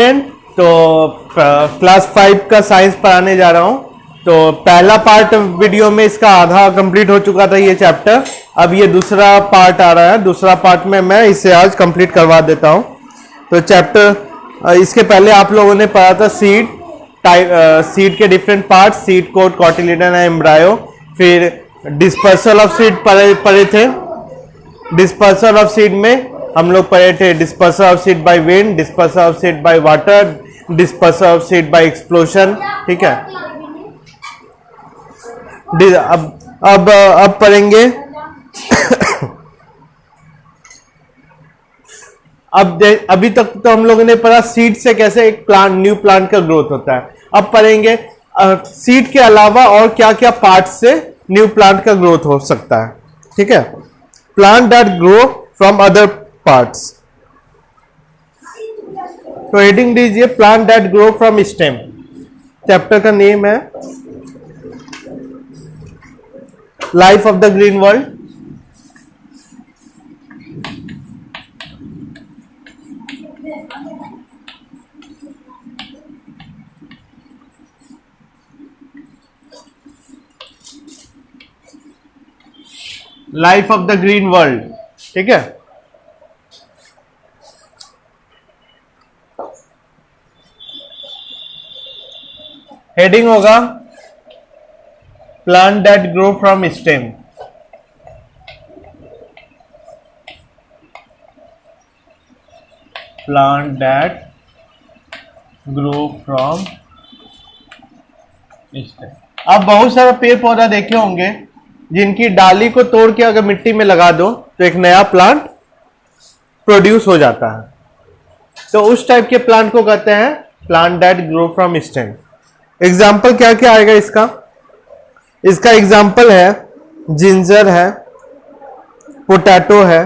तो क्लास 5 का साइंस पढ़ाने जा रहा हूं। तो पहला पार्ट वीडियो में इसका आधा कंप्लीट हो चुका था ये चैप्टर। अब ये दूसरा पार्ट आ रहा है। दूसरा पार्ट में मैं इसे आज कंप्लीट करवा देता हूं। तो चैप्टर इसके पहले आप लोगों ने पढ़ा था सीड टाइप, सीड के different part, seed coat, cotyledon, embryo. फिर डिस्पर्सल ऑफ सीड पढ़े थे। डिस्पर्सल ऑफ सीड में हम लोग पढ़े थे dispersal of seed by wind, dispersal of seed by water, dispersal of seed bye explosion. ठीक है। अब पढ़ेंगे अभी तक तो हम लोगों ने पढ़ा सीड से कैसे एक प्लांट, न्यू प्लांट का ग्रोथ होता है। अब पढ़ेंगे सीड के अलावा और क्या क्या पार्ट से न्यू प्लांट का ग्रोथ हो सकता है। ठीक है। Plant that grow from other parts. तो हेडिंग दीजिए plant that grow from stem. Chapter का नेम है life of the green world. Life of the green world. ठीक है। हेडिंग होगा plant that grow from stem. Plant that grow from stem. आप बहुत सारा पेड़ पौधा देखे होंगे जिनकी डाली को तोड़ के अगर मिट्टी में लगा दो तो एक नया प्लांट प्रोड्यूस हो जाता है। तो उस टाइप के प्लांट को कहते हैं plant that grow from stem. Example क्या क्या आएगा इसका? इसका एग्जाम्पल है जिंजर है, पोटैटो है,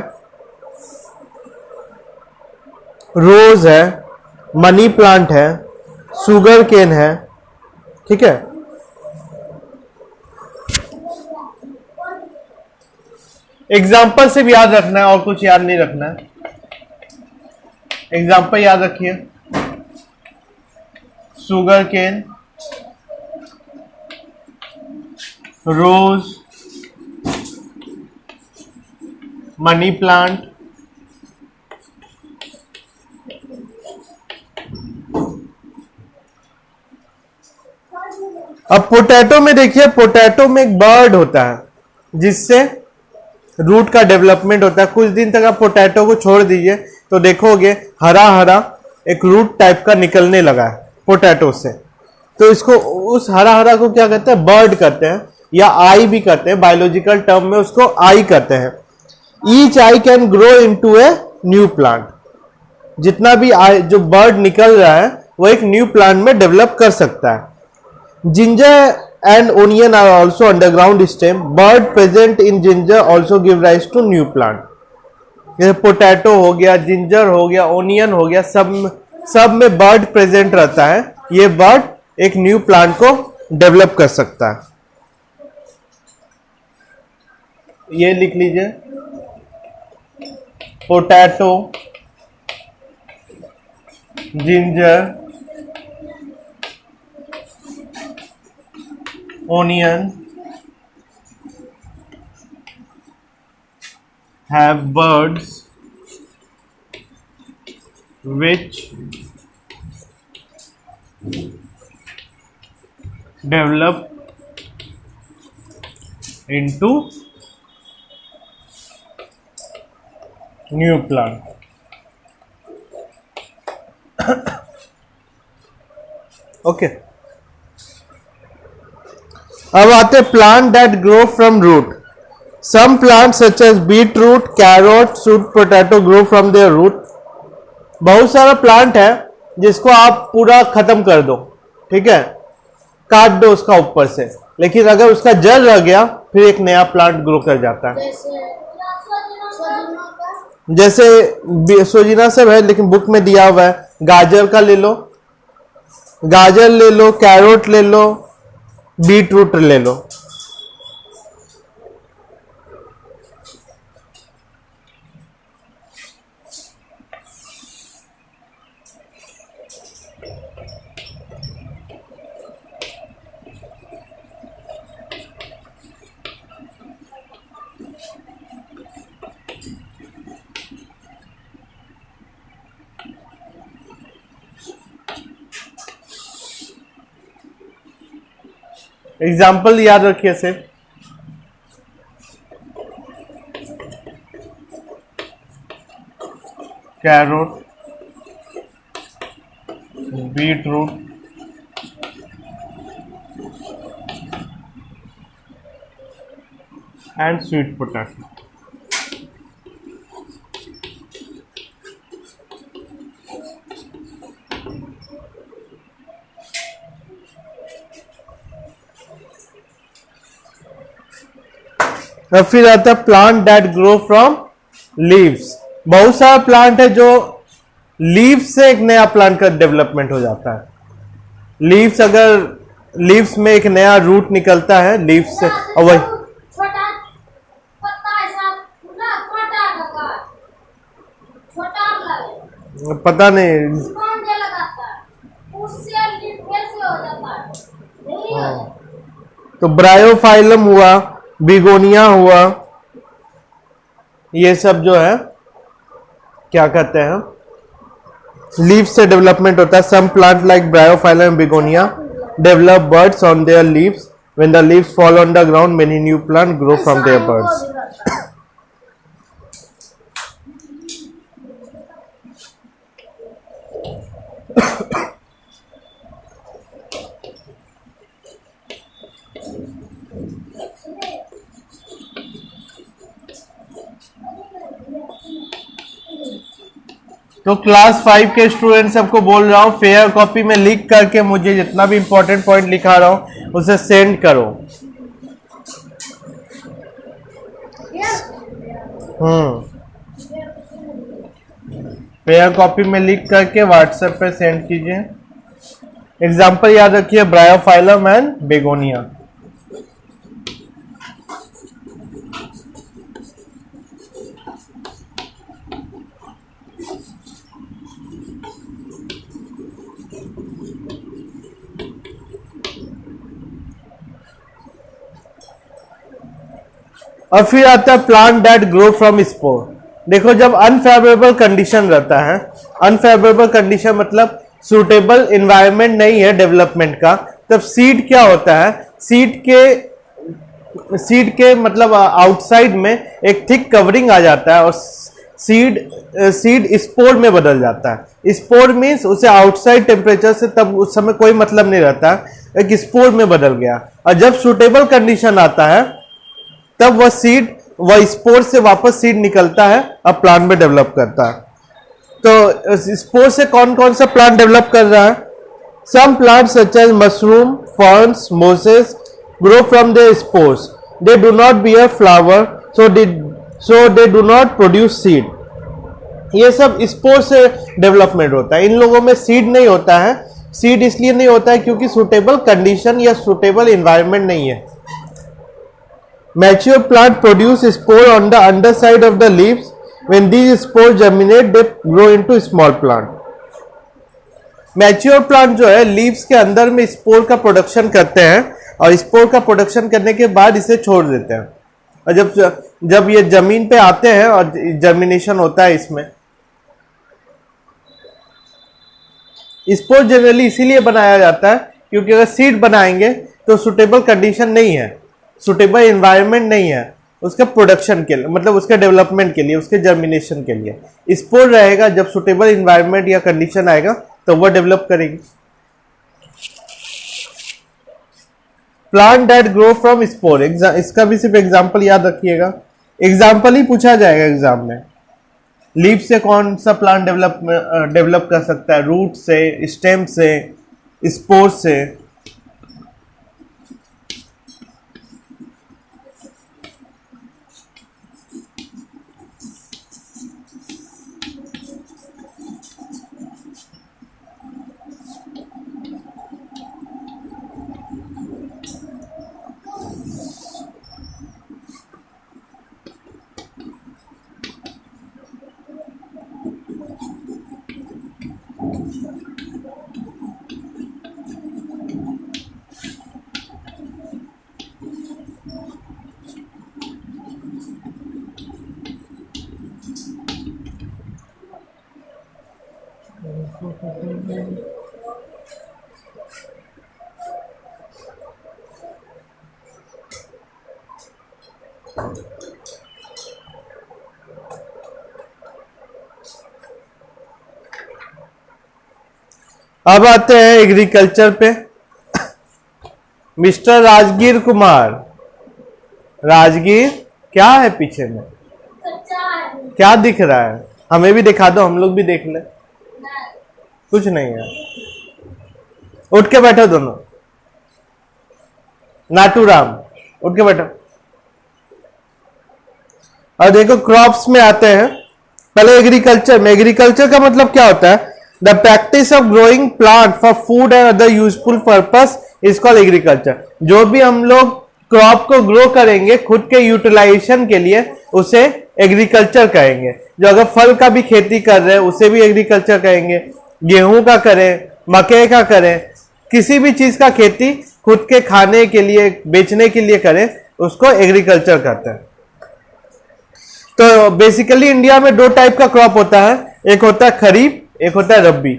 रोज है, मनी प्लांट है, शुगर केन है। ठीक है। एग्जाम्पल से भी याद रखना है और कुछ याद नहीं रखना है। एग्जाम्पल याद रखिए, शुगर केन, रोज, मनी प्लांट, अब पोटैटो में देखिए, पोटैटो में एक बर्ड होता है जिससे रूट का डेवलपमेंट होता है। कुछ दिन तक आप पोटैटो को छोड़ दीजिए तो देखोगे हरा हरा एक रूट टाइप का निकलने लगा है पोटैटो से। तो इसको, उस हरा हरा को क्या कहते हैं? बर्ड कहते हैं, या आई भी कहते हैं। बायोलॉजिकल टर्म में उसको आई कहते हैं। Each I can grow into a new plant. जितना भी आई जो बर्ड निकल रहा है वो एक न्यू प्लांट में डेवलप कर सकता है। Ginger and onion are also underground stem. Bird present in ginger also give rise to new plant. जैसे पोटैटो हो गया, जिंजर हो गया, ओनियन हो गया, सब में बर्ड प्रेजेंट रहता है। ये बर्ड एक न्यू प्लांट को डेवलप कर सकता है। ये लिख लीजिए, potato, ginger, onion have birds which develop into new plant. Okay. अब आते plant that grow from root. Some plant such as beetroot, carrot, sweet potato grow from their root. बहुत सारा प्लांट है जिसको आप पूरा खत्म कर दो, ठीक है, काट दो उसका ऊपर से, लेकिन अगर उसका जड़ रह गया फिर एक नया प्लांट ग्रो कर जाता है। जैसे सोजिना सब है लेकिन बुक में दिया हुआ है। गाजर का ले लो, गाजर ले लो, कैरोट ले लो, बीट रूट ले लो। एग्जाम्पल याद रखिए सिर्फ। Carrot, beetroot, and sweet potato. और फिर आता है plant that grow from leaves. बहुत सारा प्लांट है जो लीव्स से एक नया प्लांट का डेवलपमेंट हो जाता है। लीव्स, अगर लीव्स में एक नया रूट निकलता है लीव्स से, और वही छोटा पत्ता ऐसा ना छोटा लगा, छोटा लगे, पता नहीं। कौन दे लगाता है उससे लीफ कैसे हो जाता है, नहीं हो जाता। तो ब्रायोफाइलम हुआ, बिगोनिया हुआ, ये सब जो है क्या कहते हैं, लीव से डेवलपमेंट होता है। Some plant like bryophyllum, begonia develop buds on their leaves. When the leaves fall on the ground many new plant grow from their buds. तो क्लास 5 के स्टूडेंट सबको बोल रहा हूँ, फेयर कॉपी में लिख करके मुझे जितना भी इंपॉर्टेंट पॉइंट लिखा रहा हूँ उसे सेंड करो। फेयर कॉपी में लिख करके व्हाट्सएप पे सेंड कीजिए। एग्जाम्पल याद रखिए, ब्रायोफाइलम एंड बेगोनिया। और फिर आता है plant that grow from spore. देखो, जब अनफेवरेबल कंडीशन रहता है, अनफेवरेबल कंडीशन मतलब सुटेबल इन्वायरमेंट नहीं है डेवलपमेंट का, तब सीड क्या होता है, सीड के मतलब आउटसाइड में एक थिक कवरिंग आ जाता है और सीड स्पोर में बदल जाता है। स्पोर मीन्स उसे आउटसाइड टेम्परेचर से तब उस समय कोई मतलब नहीं रहता, एक स्पोर में बदल गया। और जब सुटेबल कंडीशन आता है तब वह स्पोर से वापस सीड निकलता है और प्लांट में डेवलप करता है। तो स्पोर से कौन कौन सा प्लांट डेवलप कर रहा है? Some plant such as mushroom, ferns, mosses grow from the spores. They do not bear flower, so they do not produce seed. ये सब स्पोर से डेवलपमेंट होता है। इन लोगों में सीड नहीं होता है। सीड इसलिए नहीं होता है क्योंकि सुटेबल कंडीशन या सुटेबल इन्वायरमेंट नहीं है। Mature plant produce spore on the underside of the leaves. When these spores germinate, they grow into small plant. Mature plant जो है लीव्स के अंदर में स्पोर का प्रोडक्शन करते हैं और स्पोर का प्रोडक्शन करने के बाद इसे छोड़ देते हैं। और जब ये जमीन पे आते हैं और जर्मिनेशन होता है इसमें, स्पोर जनरली इसीलिए बनाया जाता है क्योंकि अगर सीड बनाएंगे तो सुटेबल कंडीशन नहीं है, सुटेबल इन्वायरमेंट नहीं है उसके प्रोडक्शन के लिए, मतलब उसके डेवलपमेंट के लिए, उसके जर्मिनेशन के लिए। स्पोर रहेगा, जब सुटेबल इन्वायरमेंट या कंडीशन आएगा तो वह डेवलप करेगी। Plant that grow from spore, इसका भी सिर्फ एग्जांपल याद रखिएगा, एग्जांपल ही पूछा जाएगा एग्जाम में। लीफ से कौन सा प्लांट डेवलप कर सकता है? रूट से, स्टेम से, स्पोर से। अब आते हैं एग्रीकल्चर पे। मिस्टर राजगीर कुमार। राजगीर क्या है पीछे में? सच्चा है। क्या दिख रहा है? हमें भी दिखा दो, हम लोग भी देख ले। नहीं। कुछ नहीं है। उठ के बैठो दोनों। नाटूराम उठ के बैठो। और देखो क्रॉप्स में आते हैं। पहले एग्रीकल्चर में, एग्रीकल्चर का मतलब क्या होता है? The practice of growing plant for food and other useful purpose is called agriculture. जो भी हम लोग क्रॉप को ग्रो करेंगे खुद के यूटिलाइजेशन के लिए, उसे एग्रीकल्चर कहेंगे। जो अगर फल का भी खेती कर रहे हैं उसे भी एग्रीकल्चर कहेंगे। गेहूं का करें, मकई का करें, किसी भी चीज का खेती खुद के खाने के लिए, बेचने के लिए करें, उसको एग्रीकल्चर कहते हैं। तो बेसिकली इंडिया में दो टाइप का क्रॉप होता है, एक होता है खरीफ, एक होता है रबी।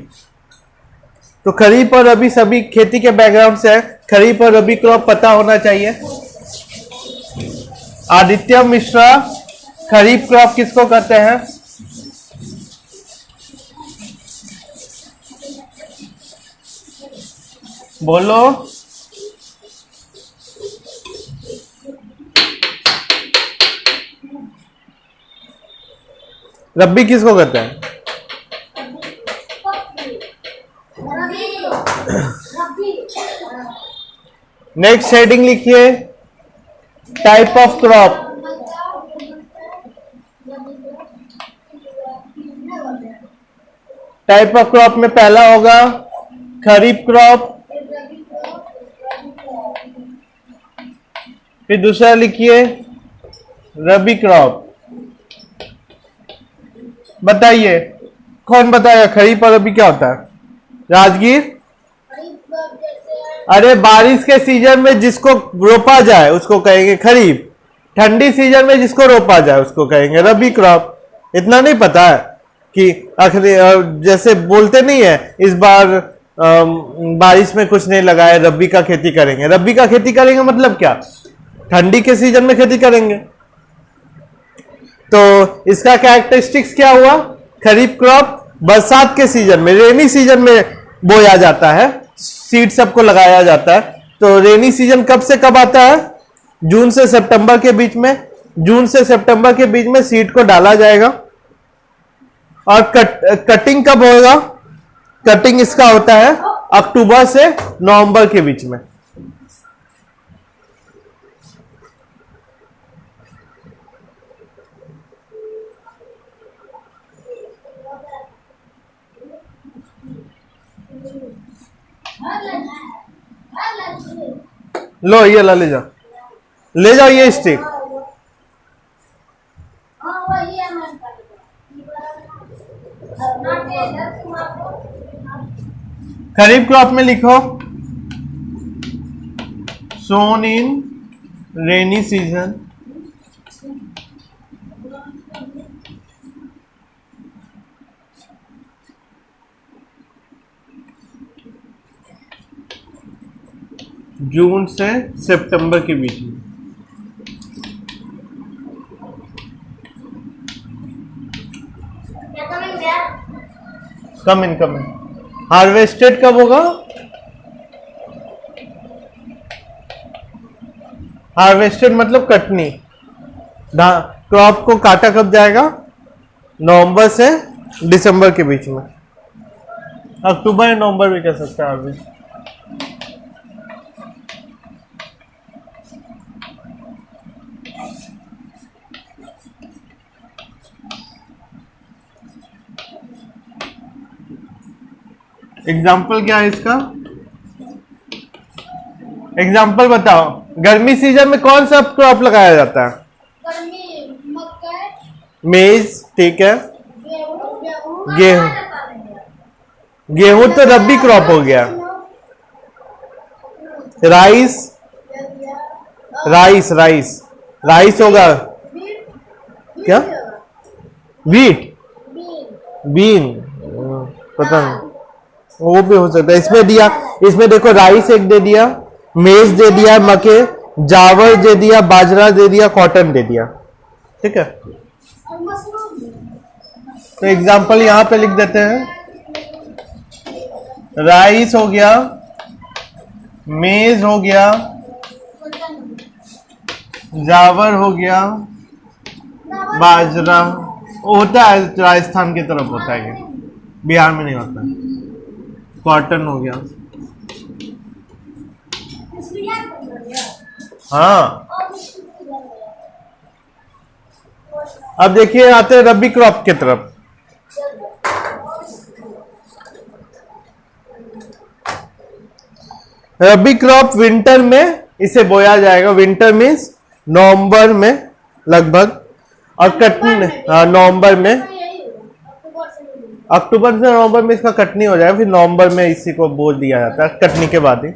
तो खरीफ और रबी सभी खेती के बैकग्राउंड से है। खरीफ और रबी क्रॉप पता होना चाहिए। आदित्य मिश्रा, खरीफ क्रॉप किसको कहते हैं? बोलो। रबी किसको कहते हैं? नेक्स्ट हेडिंग लिखिए, type of crop. Type of crop में पहला होगा खरीफ क्रॉप, फिर दूसरा लिखिए रबी क्रॉप। बताइए कौन बताएगा खरीफ और रबी क्या होता है? राजगीर। अरे बारिश के सीजन में जिसको रोपा जाए उसको कहेंगे खरीफ, ठंडी सीजन में जिसको रोपा जाए उसको कहेंगे रबी क्रॉप। इतना नहीं पता है कि आखिरी जैसे बोलते नहीं है इस बार बारिश में कुछ नहीं लगाए, रबी का खेती करेंगे। रबी का खेती करेंगे मतलब क्या? ठंडी के सीजन में खेती करेंगे। तो इसका कैरेक्टरिस्टिक्स क्या हुआ? खरीफ क्रॉप बरसात के सीजन में, रेनी सीजन में बोया जाता है, सीड सबको लगाया जाता है। तो रेनी सीजन कब से कब आता है? जून से सितंबर के बीच में। जून से सितंबर के बीच में सीड को डाला जाएगा। और कटिंग कब होगा? कटिंग इसका होता है अक्टूबर से नवंबर के बीच में। लो ये ला, ले जाओ, ले जाओ ये स्टिक। खरीफ क्रॉप में लिखो सोन इन रेनी सीजन, जून से सितंबर के बीच में। कम इन। हार्वेस्टेड कब होगा? हार्वेस्टेड मतलब कटनी। क्रॉप को काटा कब जाएगा? नवंबर से दिसंबर के बीच में। अक्टूबर या नवंबर भी कह सकते हैं हार्वेस्ट। एग्जाम्पल क्या है इसका? एग्जाम्पल बताओ। गर्मी सीजन में कौन सा क्रॉप लगाया जाता है? मेज, ठीक है। गेहूं, गेहूं तो रबी क्रॉप हो गया। राइस, राइस राइस राइस होगा क्या? वीट, बीन, पता नहीं, वो भी हो सकता है। इसमें दिया, इसमें देखो राइस एक दे दिया, मेज दे दिया, मके, चावल दे दिया, बाजरा दे दिया, कॉटन दे दिया, ठीक है। तो एग्जाम्पल यहां पे लिख देते हैं। राइस हो गया, मेज हो गया, जावर हो गया, बाजरा होता है, राजस्थान की तरफ होता है, ये बिहार में नहीं होता। कॉटन हो गया। हाँ, अब देखिए आते हैं रबी क्रॉप की तरफ। रबी क्रॉप विंटर में इसे बोया जाएगा। विंटर मीन्स नवंबर में लगभग, और कटनी नवंबर में, अक्टूबर से नवंबर में इसका कटनी हो जाएगा, फिर नवंबर में इसी को बो दिया जाता है, कटनी के बाद ही।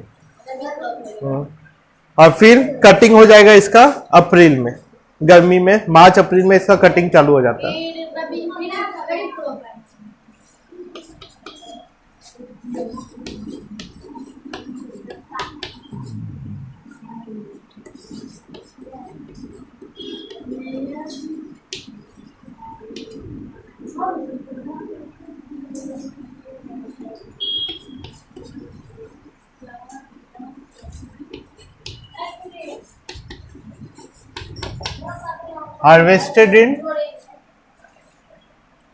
और फिर कटिंग हो जाएगा इसका अप्रैल में, गर्मी में मार्च अप्रैल में इसका कटिंग चालू हो जाता है। हार्वेस्टेड इन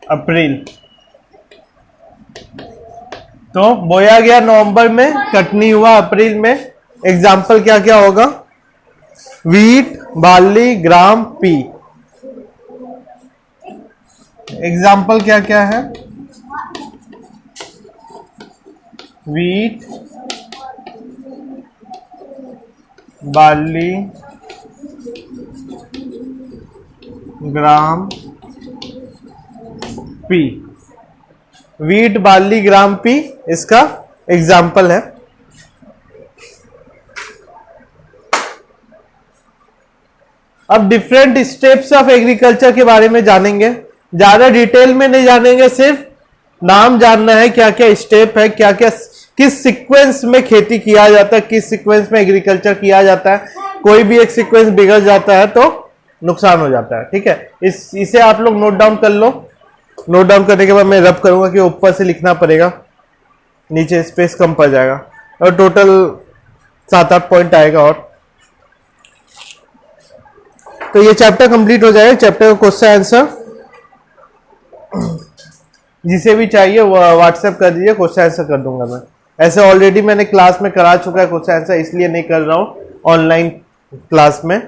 अप्रैल, तो बोया गया नवंबर में, कटनी हुआ अप्रैल में। एग्जाम्पल क्या क्या होगा? वीट, बार्ली, ग्राम, पी। एग्जाम्पल क्या क्या है? वीट, बार्ली, ग्राम, पी। वीट, बार्ली, ग्राम, पी इसका एग्जाम्पल है। अब डिफरेंट स्टेप्स ऑफ एग्रीकल्चर के बारे में जानेंगे, ज्यादा डिटेल में नहीं जानेंगे, सिर्फ नाम जानना है, क्या क्या स्टेप है, क्या क्या किस सीक्वेंस में खेती किया जाता है, किस सीक्वेंस में एग्रीकल्चर किया जाता है। कोई भी एक सीक्वेंस बिगड़ जाता है तो नुकसान हो जाता है, ठीक है। इसे आप लोग नोट डाउन कर लो। नोट डाउन करने के बाद मैं रब करूंगा कि ऊपर से लिखना पड़ेगा, नीचे स्पेस कम पड़ जाएगा, और टोटल 7-8 पॉइंट आएगा। और तो ये चैप्टर कंप्लीट हो जाएगा। चैप्टर का क्वेश्चन आंसर जिसे भी चाहिए वो व्हाट्सएप कर दीजिए, क्वेश्चन आंसर कर दूंगा मैं। ऐसे ऑलरेडी मैंने क्लास में करा चुका है क्वेश्चन आंसर, इसलिए नहीं कर रहा हूँ ऑनलाइन क्लास में।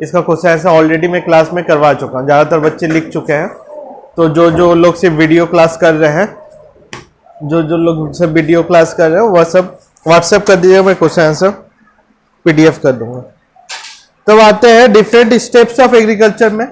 इसका क्वेश्चन आंसर ऑलरेडी मैं क्लास में करवा चुका हूँ, ज़्यादातर बच्चे लिख चुके हैं। तो जो लोग सिर्फ वीडियो क्लास कर रहे हैं, जो लोग सिर्फ वीडियो क्लास कर रहे हैं, वह सब व्हाट्सएप कर दीजिएगा, मैं क्वेश्चन आंसर PDF कर दूंगा। तो आते हैं डिफरेंट स्टेप्स ऑफ एग्रीकल्चर में।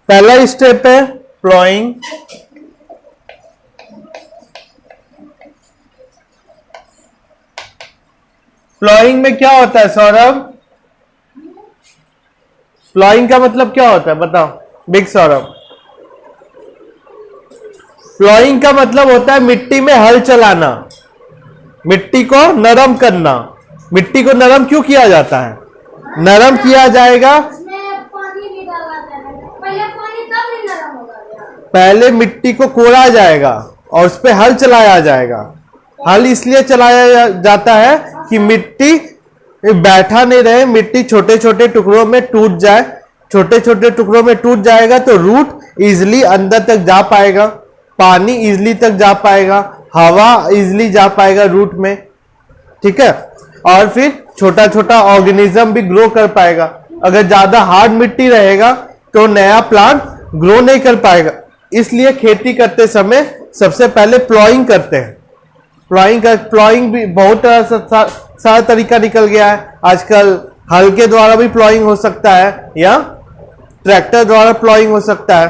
पहला स्टेप है प्लॉइंग। प्लॉइंग में क्या होता है सौरभ? प्लॉइंग का मतलब क्या होता है बताओ बिग सौरभ। प्लॉइंग का मतलब होता है मिट्टी में हल चलाना, मिट्टी को नरम करना। मिट्टी को नरम क्यों किया जाता है? नरम किया जाएगा, पानी भी डाला जाएगा, पहले पानी तब नहीं नरम होगा। पहले मिट्टी को कोड़ा जाएगा और उस पर हल चलाया जाएगा। हल इसलिए चलाया जाता है कि मिट्टी बैठा नहीं रहे, मिट्टी छोटे छोटे टुकड़ों में टूट जाए। छोटे छोटे टुकड़ों में टूट जाएगा तो रूट इजिली अंदर तक जा पाएगा, पानी इजिली तक जा पाएगा, हवा इजिली जा पाएगा रूट में, ठीक है। और फिर छोटा छोटा ऑर्गेनिज्म भी ग्रो कर पाएगा। अगर ज्यादा हार्ड मिट्टी रहेगा तो नया प्लांट ग्रो नहीं कर पाएगा। इसलिए खेती करते समय सबसे पहले प्लॉइंग करते हैं। प्लॉइंग भी बहुत सारा तरीका निकल गया है आजकल। हल के द्वारा भी प्लॉइंग हो सकता है या ट्रैक्टर द्वारा प्लॉइंग हो सकता है।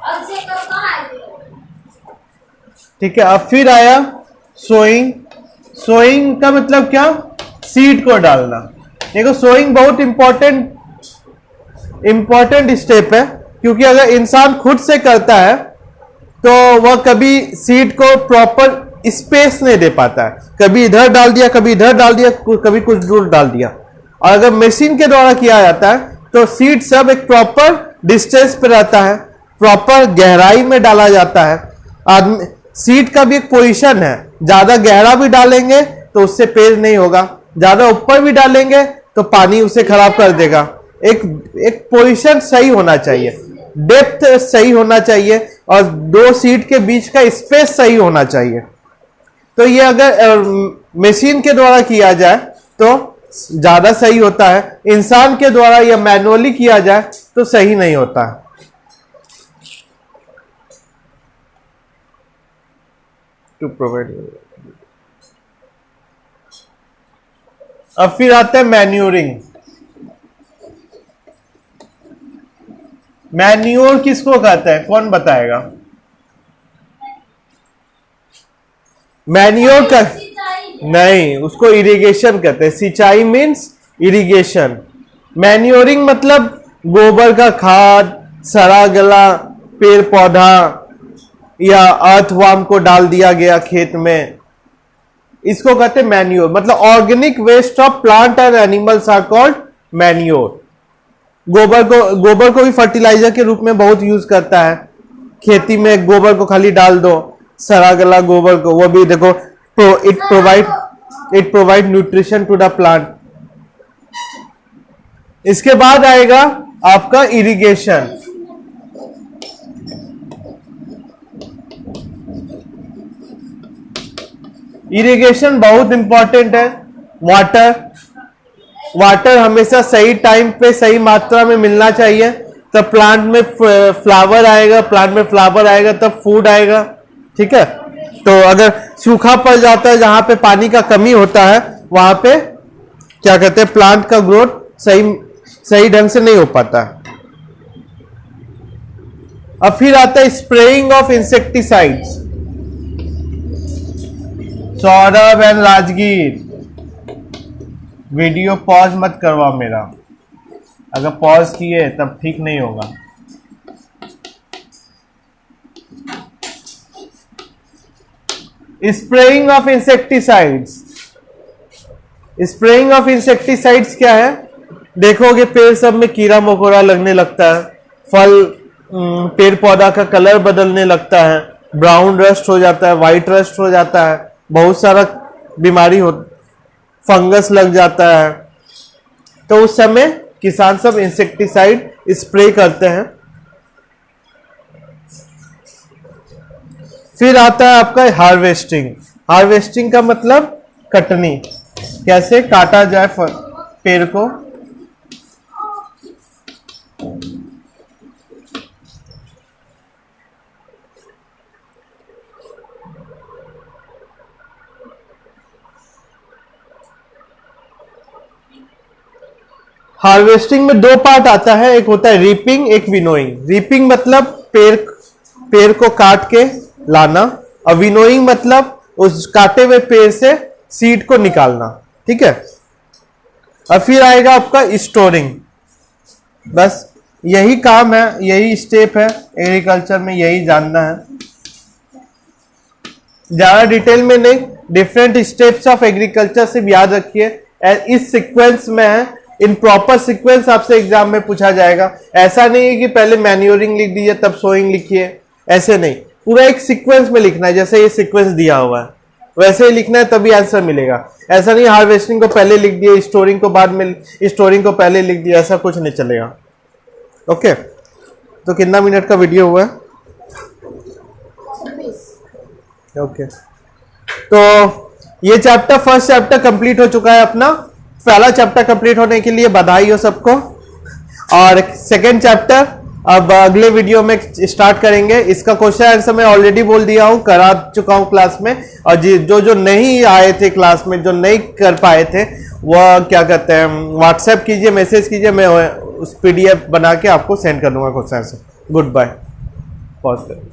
अब से कहाँ है? ठीक है, अब फिर आया सोइंग। सोइंग का मतलब क्या? सीड को डालना। देखो सोइंग बहुत इंपॉर्टेंट स्टेप है, क्योंकि अगर इंसान खुद से करता है तो वह कभी सीड को प्रॉपर स्पेस नहीं दे पाता है, कभी इधर डाल दिया, कभी इधर डाल दिया, कभी कुछ दूर डाल दिया। और अगर मशीन के द्वारा किया जाता है तो सीड सब एक प्रॉपर डिस्टेंस पे रहता है, प्रॉपर गहराई में डाला जाता है। आदमी सीड का भी एक पोजीशन है, ज्यादा गहरा भी डालेंगे तो उससे पेड़ नहीं होगा, ज्यादा ऊपर भी डालेंगे तो पानी उसे खराब कर देगा। एक पोजीशन सही होना चाहिए, डेप्थ सही होना चाहिए, और दो सीड के बीच का स्पेस सही होना चाहिए। तो ये अगर मशीन के द्वारा किया जाए तो ज्यादा सही होता है, इंसान के द्वारा या मैनुअली किया जाए तो सही नहीं होता है। To provide. अब फिर आता है मैन्यूरिंग। मैन्योर किसको कहते हैं, कौन बताएगा? मैन्योर का नहीं, उसको इरिगेशन कहते हैं। सिंचाई मीन्स इरिगेशन। मैन्योरिंग मतलब गोबर का खाद, सड़ा गला पेड़ पौधा या अर्थवर्म को डाल दिया गया खेत में, इसको कहते हैं मैन्योर। मतलब organic waste of plant and animals are called manure. गोबर को भी फर्टिलाइजर के रूप में बहुत यूज करता है। खेती में गोबर को खाली डाल दो, सड़ा गला गोबर को, वो भी देखो it provide nutrition to the plant. इसके बाद आएगा आपका इरिगेशन। इरिगेशन बहुत इंपॉर्टेंट है। वाटर हमेशा सही टाइम पे सही मात्रा में मिलना चाहिए, तब प्लांट में फ्लावर आएगा, प्लांट में फ्लावर आएगा तब फूड आएगा। ठीक है, तो अगर सूखा पड़ जाता है, जहां पे पानी का कमी होता है, वहां पे क्या कहते हैं, प्लांट का ग्रोथ सही ढंग से नहीं हो पाता। अब फिर आता है spraying of insecticides. Saurabh and Rajgir, video pause मत करवाओ मेरा, अगर पॉज किए तब ठीक नहीं होगा। Spraying of insecticides. Spraying of insecticides क्या है? देखोगे पेड़ सब में कीड़ा मकोड़ा लगने लगता है, फल पेड़ पौधा का कलर बदलने लगता है, ब्राउन रस्ट हो जाता है, व्हाइट रस्ट हो जाता है, बहुत सारा बीमारी हो, फंगस लग जाता है। तो उस समय किसान सब इंसेक्टिसाइड स्प्रे करते हैं। फिर आता है आपका हार्वेस्टिंग। हार्वेस्टिंग का मतलब कटनी, कैसे काटा जाए पेड़ को। हार्वेस्टिंग में दो पार्ट आता है, एक होता है रीपिंग, एक विनोइंग। रीपिंग मतलब पेड़ को काट के लाना, और विनोइंग मतलब उस काटे हुए पेड़ से सीड को निकालना। ठीक है, और फिर आएगा आपका स्टोरिंग। बस यही काम है, यही स्टेप है एग्रीकल्चर में, यही जानना है, ज्यादा डिटेल में नहीं। डिफरेंट स्टेप्स ऑफ एग्रीकल्चर से याद रखिए, इस सीक्वेंस में है, इन प्रॉपर सीक्वेंस आपसे एग्जाम में पूछा जाएगा। ऐसा नहीं है कि पहले मैन्योरिंग लिख दीजिए तब सोइंग लिखिए, ऐसे नहीं, पूरा एक सीक्वेंस में लिखना है। जैसे ये सीक्वेंस दिया हुआ है वैसे ही लिखना है, तभी आंसर मिलेगा। ऐसा नहीं हार्वेस्टिंग को पहले लिख दिया, स्टोरिंग को बाद में, स्टोरिंग को पहले लिख दिया, ऐसा कुछ नहीं चलेगा। ओके, तो कितना मिनट का वीडियो हुआ है? ओके, तो ये चैप्टर, फर्स्ट चैप्टर कंप्लीट हो चुका है अपना। पहला चैप्टर कंप्लीट होने के लिए बधाई हो सबको। और सेकेंड चैप्टर अब अगले वीडियो में स्टार्ट करेंगे। इसका क्वेश्चन आंसर मैं ऑलरेडी बोल दिया हूँ, करा चुका हूँ क्लास में। और जो नहीं आए थे क्लास में, जो नहीं कर पाए थे, वह क्या कहते हैं, व्हाट्सएप कीजिए, मैसेज कीजिए, मैं उस PDF बना के आपको सेंड कर दूंगा question answer. Goodbye. Pause करें।